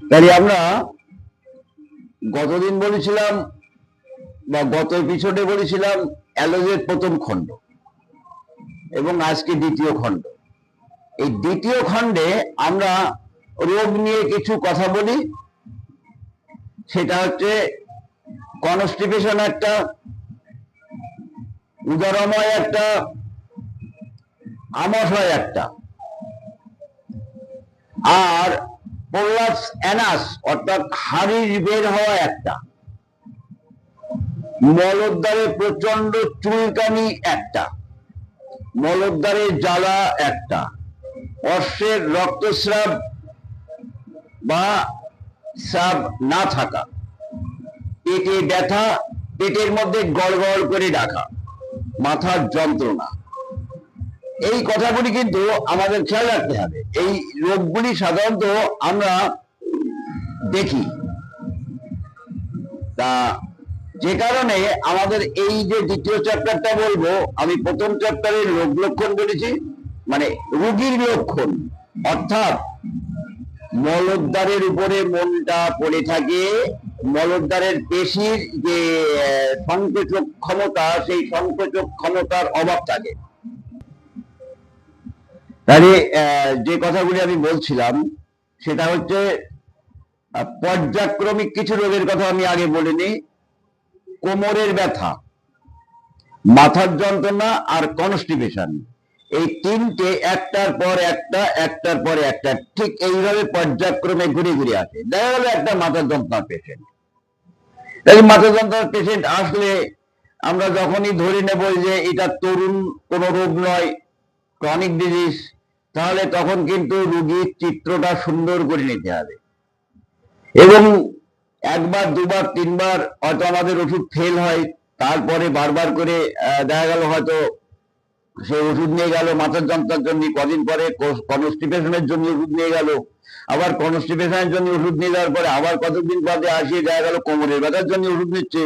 তাই আমরা গতদিন বলেছিলাম বা গত এপিসোডে বলেছিলাম অ্যালোজের প্রথম খণ্ড এবং আজকে দ্বিতীয় খণ্ড। এই দ্বিতীয় খণ্ডে আমরা রোগ নিয়ে কিছু কথা বলি। সেটা হচ্ছে কনস্টিপেশন একটা, উদরময় একটা, আমাশয় একটা, আর পোলাস অ্যানাস অর্থাৎ হাড়ির বের হওয়া একটা, মলদ্বারে প্রচন্ড চুলকানি একটা, মলদ্বারে জ্বালা একটা, অশ্বের রক্তস্রাব বা স্রাব না থাকা, পেটে ব্যথা, পেটের মধ্যে গড়গড় করে ডাকা, মাথার যন্ত্রণা, এই কথাগুলি কিন্তু আমাদের খেয়াল রাখতে হবে। এই রোগগুলি সাধারণত আমরা দেখি, তা যে কারণে আমাদের এই যে দ্বিতীয় চ্যাপ্টারটা বলবো, আমি প্রথম চ্যাপ্টারে রোগ লক্ষণ বলেছি, মানে রোগীর লক্ষণ, অর্থাৎ মলদ্বারের উপরে মনটা পড়ে থাকে, মলদ্বারের পেশির যে সংকোচক ক্ষমতা, সেই সংকোচক ক্ষমতার অভাব থাকে। তাহলে যে কথাগুলি আমি বলছিলাম সেটা হচ্ছে পর্যায়ক্রমিক কিছু রোগের কথা আমি আগে বলিনি। কোমরের ব্যথা, মাথার যন্ত্রণা আর কনস্টিপেশন, এই তিনটে একটার পর একটা, একটার পরে একটা, ঠিক এইভাবে পর্যায়ক্রমে ঘুরে ঘুরে আসে। দেখা গেল একটা মাথার যন্ত্রণার পেশেন্ট, তাই মাথা যন্ত্রণার পেশেন্ট আসলে আমরা যখনই ধরে নেব যে এটা তরুণ কোনো রোগ নয়, ক্রনিক ডিজিজ, তাহলে তখন কিন্তু রোগীর চিত্রটা সুন্দর করে নিতে হবে। এবং একবার দুবার তিনবার হয়তো আমাদের ওষুধ ফেল হয়, তারপরে বারবার করে দেখা গেল হয়তো সে ওষুধ নিয়ে গেল মাথার যন্ত্রণার জন্য, কদিন পরে কনস্টিপেশনের জন্য ওষুধ নিয়ে গেল, আবার কনস্টিপেশনের জন্য ওষুধ নিয়ে যাওয়ার পরে আবার কতদিন বাদে আসিয়ে দেখা গেল কোমরের ব্যথার জন্য ওষুধ নিচ্ছে।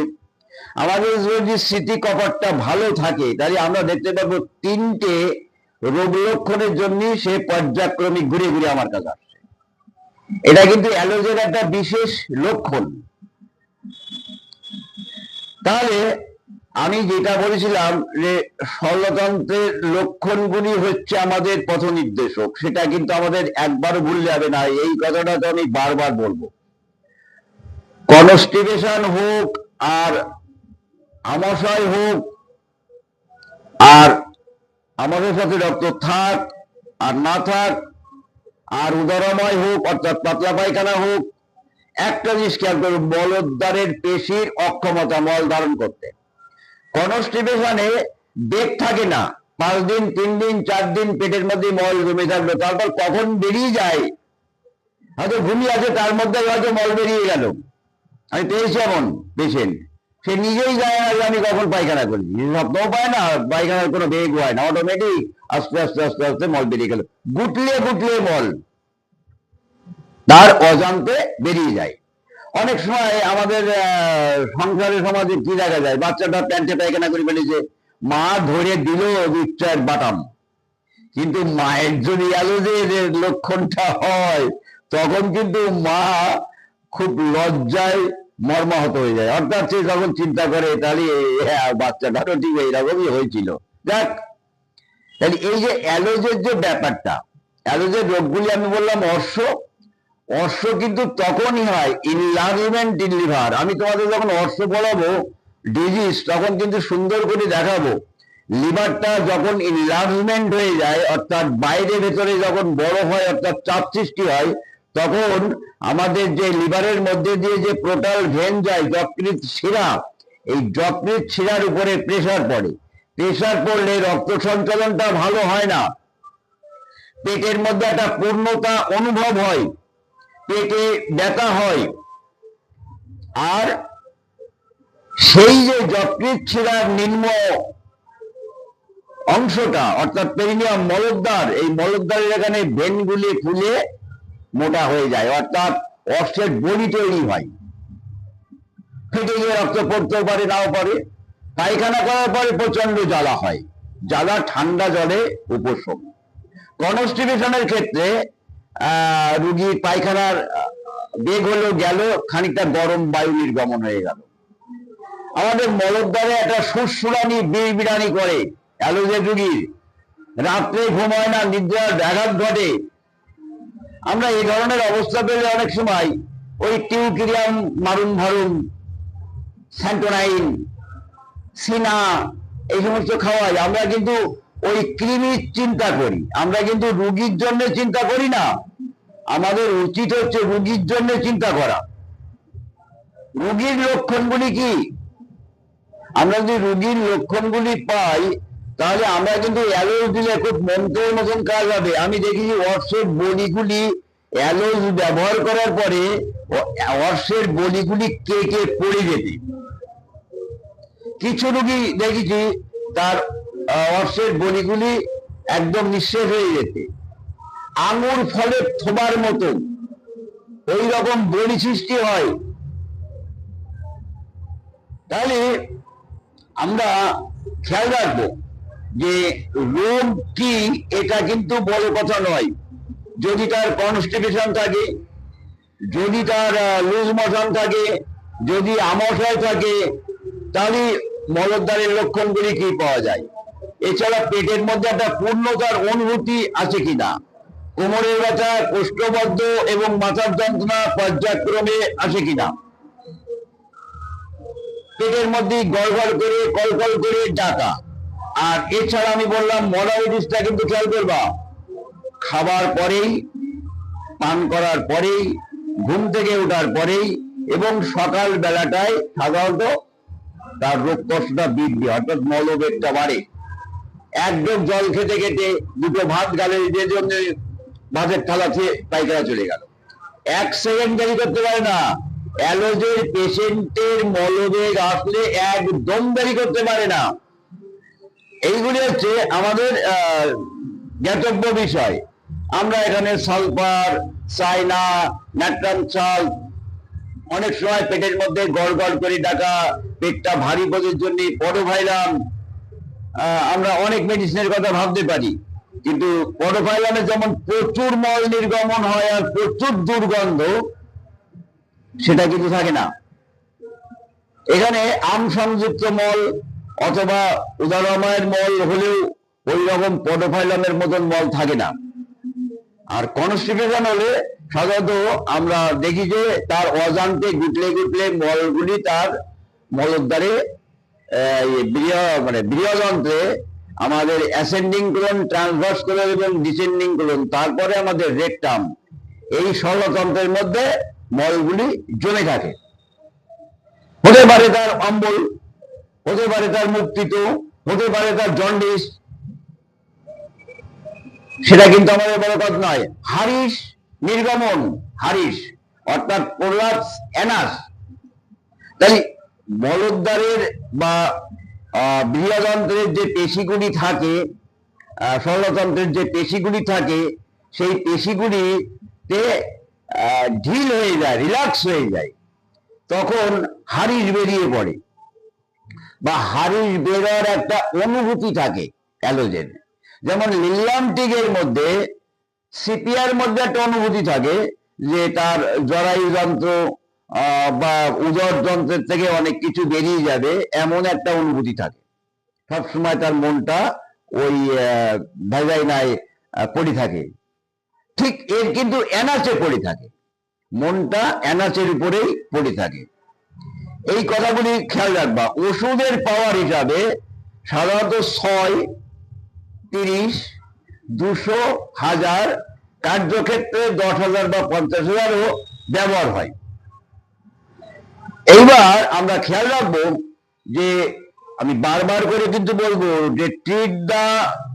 আমাদের যদি স্মৃতি কপাটটা ভালো থাকে তাহলে আমরা দেখতে পাবো তিনটে রোগ লক্ষণের জন্য সে পর্যায়ক্রমিক ঘুরে ঘুরে আমার কাছে আসছে। এটা কিন্তু অ্যালোজের একটা বিশেষ লক্ষণ। তাহলে আমি যেটা বলেছিলাম যে ষড়যন্ত্রের লক্ষণগুলি হচ্ছে আমাদের পথ নির্দেশক, সেটা কিন্তু আমাদের একবারও ভুললে হবে না। এই কথাটা তো আমি বারবার বলবো। কনস্টিপেশন হোক আর আমাশয় হোক, আর আমাদের সাথে রক্ত থাক আর না থাক, আর উদরময় হোক অর্থাৎ পাতলা পায়খানা হোক, একটা জিনিস খেয়াল করুন, মলদ্বারের পেশির অক্ষমতা মল ধারণ করতে। কনস্টিপেশনে বেগ থাকে না, 5 দিন 3 দিন 4 দিন পেটের মধ্যে মল জমে থাকবে, তারপর কখন বেরিয়ে যায়, হয়তো ঘুমিয়ে আছে তার মধ্যে হয়তো মল বেরিয়ে গেল। আমি পেয়েছি এমন পেশেন্ট, সে নিজেই যায় না আমি কখন পায়খানা করি, স্বপ্নও পায় না, পায়খানার কোনো বেগ হয় না, অটোমেটিক আস্তে আস্তে আস্তে আস্তে মল বেরিয়ে গেল, গুটলে গুটলে মল তার অজান্তে বেরিয়ে যায়। অনেক সময় আমাদের সংসারের সমাজে কি দেখা যায়, বাচ্চাটা প্যান্টে পায়খানা করে ফেলেছে, মা ধরে দিল রূপচার বাটাম, কিন্তু মায়ের যদি অ্যালোজের লক্ষণটা হয় তখন কিন্তু মা খুব লজ্জায় মর্মাহত হয়ে যায়। অর্থাৎ সে যখন চিন্তা করে তাহলে বাচ্চাটারও ঠিক এইরকমই হয়েছিল। যাক, তাহলে এই যে অ্যালোজের যে ব্যাপারটা, অ্যালোজের রোগগুলি আমি বললাম অর্শ কিন্তু তখনই হয় ইনলার্জমেন্ট ইন লিভার। আমি তোমাদের যখন অর্শ বলাবো ডিজিজ তখন কিন্তু সুন্দর করে দেখাবো, লিভারটা যখন ইনলার্জমেন্ট হয়ে যায় অর্থাৎ বাইরে ভেতরে যখন বড় হয় অর্থাৎ চাপ সৃষ্টি হয়, তখন আমাদের যে লিভারের মধ্যে দিয়ে যে পোর্টাল ভেন যায়, যকৃৎ শিরা, এই যকৃৎ শিরার উপরে প্রেসার পড়ে, প্রেসার পড়লে রক্ত সঞ্চালনটা ভালো হয় না, পেটের মধ্যে একটা পূর্ণতা অনুভব হয়, পেটে ব্যথা হয়, আর সেই যে যকৃৎ শিরার নিম্ন অংশটা অর্থাৎ পেরিনিয়াম মলদ্বার, এই মলদ্বারের এখানে ভেনগুলি ফুলে মোটা হয়ে যায়, অর্থাৎ অর্শের বড়ি তৈরি হয়, ফেটে গিয়ে রক্ত পড়তেও পারে নাও পারে। পায়খানা করার পরে প্রচন্ড জ্বালা হয়, জ্বালা ঠান্ডা জলে উপশম। কনস্টিপেশনের ক্ষেত্রে রুগীর পায়খানার বেগ হলো গেল, খানিকটা গরম বায়ু নির্গমন হয়ে গেল। আমাদের মলদ্বারে একটা সুরসুরানি বিড়বিড়ানি করে অ্যালোজের রুগীর, রাত্রে ঘুমায় না, নিদ্রার ব্যাঘাত ঘটে। আমরা এই ধরনের অবস্থা পেলে অনেক সময় ওই টিউকিরিয়াম মারুন ভারুন, স্যান্টোনাইন, সিনা এই সমস্ত খাওয়াই। আমরা কিন্তু ওই কৃমির চিন্তা করি, আমরা কিন্তু রুগীর জন্য চিন্তা করি না। আমাদের উচিত হচ্ছে রুগীর জন্য চিন্তা করা। রুগীর লক্ষণগুলি কি? আমরা যদি রুগীর লক্ষণগুলি পাই তাহলে আমরা কিন্তু অ্যালোজ দিলে খুব মন্ত্রের মতন কাজ হবে। আমি দেখেছি অর্শের বলিগুলি অ্যালোজ ব্যবহার করার পরে অর্শের বলিগুলি কেটে পড়ে যেতে। কিছু রুগী দেখেছি তার অর্শের বলিগুলি একদম নিঃশেষ হয়ে যেতে, আঙুর ফলে থোবার মতন ওই রকম বলি সৃষ্টি হয়। তাহলে আমরা খেয়াল রাখবো যে রোগ কি এটা কিন্তু বড় কথা নয়। যদি তার কনস্টিপেশন থাকে, যদি তার লুজ মোশন থাকে, যদি আমাশয় থাকে, তাহলে মলদ্বারের লক্ষণগুলি কি পাওয়া যায়। এছাড়া পেটের মধ্যে একটা পূর্ণতার অনুভূতি আছে কিনা, কোমরের ব্যথা, কোষ্ঠবদ্ধ এবং মাথার যন্ত্রণা পর্যায়ক্রমে আছে কিনা, পেটের মধ্যে গড়গড় করে কলকল করে ডাকা। আর এছাড়া আমি বললাম মডালিটিসটা কিন্তু খেয়াল করবা, খাবার পরেই, পান করার পরেই, ঘুম থেকে ওঠার পরেই এবং সকাল বেলাটায় সাধারণত তার রোগ কষ্টটা বৃদ্ধি, অর্থাৎ মলবেগটা বাড়ে। এক ঢোক জল খেতে খেতে দুটো ভাত গালে যে জন্য ভাতের থালা খেয়ে পায়খানা চলে গেল, 1 সেকেন্ড দেরি করতে পারে না। অ্যালোজের পেশেন্টের মলবেগ আসলে একদম দেরি করতে পারে না। এইগুলি হচ্ছে আমাদের জ্ঞাতব্য বিষয়। আমরা এখানে সালফার, সাইনা, নাট্রাম সাল্ট, অনেক সময় পেটের মধ্যে গড়গড় করে ডাকা, পেটটা ভারী বোধের জন্য পডোভাইলাম, আমরা অনেক মেডিসিনের কথা ভাবতে পারি, কিন্তু পডোভাইলামে যেমন প্রচুর মল নির্গমন হয় আর প্রচুর দুর্গন্ধ, সেটা কিন্তু থাকে না। এখানে আম সংযুক্ত মল অথবা উদারময়ের মল হলেও ওই রকম পডোফাইলামের মতন মল থাকে না। আর কনস্টিপেশন হলে সাধারণত আমরা দেখি যে তার অজান্তে গুটলে গুটলে মলগুলি তার মলদ্বারে বৃহযন্ত্রে আমাদের অ্যাসেন্ডিং কোলন, ট্রান্সভার্স কোলন এবং ডিসেন্ডিং কোলন, তারপরে আমাদের রেকটাম, এই ষড়যন্ত্রের মধ্যে মলগুলি জমে থাকে। হতে পারে তার অম্বল, হতে পারে তার মুক্তিত, হতে পারে তার জন্ডিস, সেটা কিন্তু আমাদের বড় কথা নয়। হারিস নির্গমন, হারিস অর্থাৎ প্রোলাপস অ্যানাস। তাই মলদ্বারের বা বৃহযন্ত্রের যে পেশিগুলি থাকে, ষড়যন্ত্রের যে পেশিগুলি থাকে, সেই পেশিগুলিতে ঢিল হয়ে যায়, রিল্যাক্স হয়ে যায়, তখন হারিস বেরিয়ে পড়ে বা হারিস বেরোর একটা অনুভূতি থাকে অ্যালোজেন। যেমন লিলিয়ামটিকের মধ্যে, সিপিআর মধ্যে একটা অনুভূতি থাকে যে তার জরায়ু যন্ত্র বা উদর যন্ত্রের থেকে অনেক কিছু বেরিয়ে যাবে, এমন একটা অনুভূতি থাকে। সবসময় তার মনটা ওই ভ্যাজাইনায় পড়ে থাকে। ঠিক এর কিন্তু অ্যানাসে পড়ে থাকে, মনটা অ্যানাসের উপরেই পড়ে থাকে। এই কথাগুলি খেয়াল রাখবা। ওষুধের পাওয়ার হিসাবে সাধারণত 6, 30, 200, 1000, কার্যক্ষেত্রে 10,000 বা 50,000ও ব্যবহার হয়। এইবার আমরা খেয়াল রাখবো যে আমি বারবার করে কিন্তু বলবো যে ট্রিট দা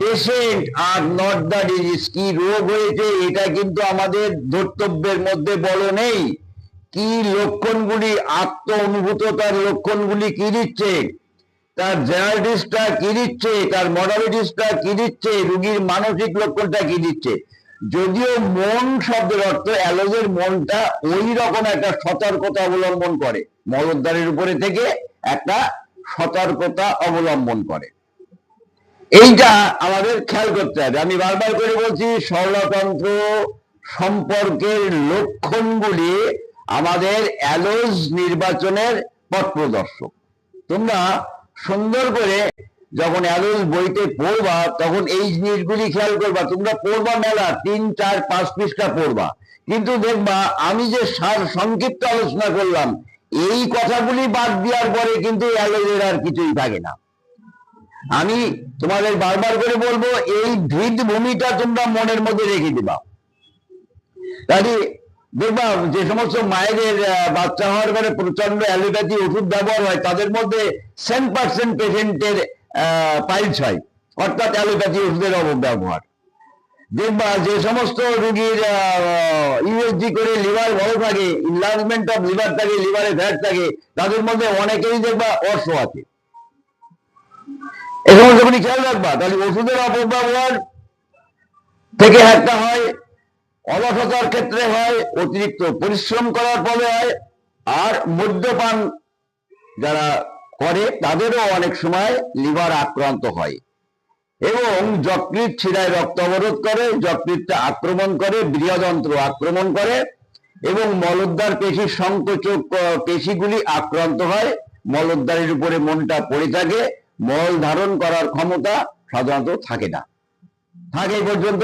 পেশেন্ট আর নট দা ডিজিজ। কি রোগ হয়েছে এটা কিন্তু আমাদের ধর্তব্যের মধ্যে বড় নেই। কি লক্ষণগুলি, আত্ম অনুভূততার লক্ষণগুলি কি দিচ্ছে, তার জেনারেটিসটা কি দিচ্ছে, তার মডালিটিসটা কি দিচ্ছে, রোগীর মানসিক লক্ষণটা কি দিচ্ছে। যদিও মন শব্দের অর্থ, অ্যালোজের মনটা ওই রকম একটা সতর্কতা অবলম্বন করে, মলদ্বারের উপরে থেকে একটা সতর্কতা অবলম্বন করে। এইটা আমাদের খেয়াল করতে হবে। আমি বারবার করে বলছি, সরলতন্ত্র, সম্পর্কের লক্ষণগুলি আমাদের অ্যালোজ নির্বাচনের পথ প্রদর্শক। তোমরা সুন্দর করে যখন অ্যালোজ বইতে পড়বা তখন এই জিনিসগুলি খেয়াল করবা। তোমরা পড়বা মেলা 3, 4, 5 পৃষ্ঠা পড়বা, কিন্তু দেখবা আমি যে সংক্ষিপ্ত আলোচনা করলাম এই কথাগুলি বাদ দেওয়ার পরে কিন্তু অ্যালোজের আর কিছুই থাকে না। আমি তোমাদের বারবার করে বলবো এই ভিত ভূমিটা তোমরা মনের মধ্যে রেখে দিবা। তাই দেখবা যে সমস্ত মায়েদের বাচ্চা হওয়ার পরে প্রচন্ড অ্যালোপ্যাথি ওষুধ ব্যবহার হয় তাদের মধ্যে 7% পেশেন্টের পাইলস হয়, অর্থাৎ অ্যালোপ্যাথি ওষুধের অপব্যবহার। দেখবা যে সমস্ত রোগীর ইউএসজি করে লিভার ভালো থাকে, ইনলার্জমেন্ট অফ লিভার থাকে, লিভারে ফ্যাট থাকে, তাদের মধ্যে অনেকেই দেখবা অর্শ আছে। এই সমস্ত গুলি খেয়াল রাখবা। তাহলে ওষুধের অপব্যবহার থেকে একটা হয়, অলসতার ক্ষেত্রে হয়, অতিরিক্ত পরিশ্রম করার ফলে হয়, আর মদ্যপান যারা করে তাদেরও অনেক সময় লিভার আক্রান্ত হয়, এবং যকৃৎ শিরায় রক্ত অবরোধ করে, যকৃৎটা আক্রমণ করে, বৃহদন্ত্র আক্রমণ করে, এবং মলদ্বার পেশির সংকোচক পেশিগুলি আক্রান্ত হয়। মলদ্বারের উপরে মনটা পড়ে থাকে, মল ধারণ করার ক্ষমতা সাধারণত থাকে না, থাকে এই পর্যন্ত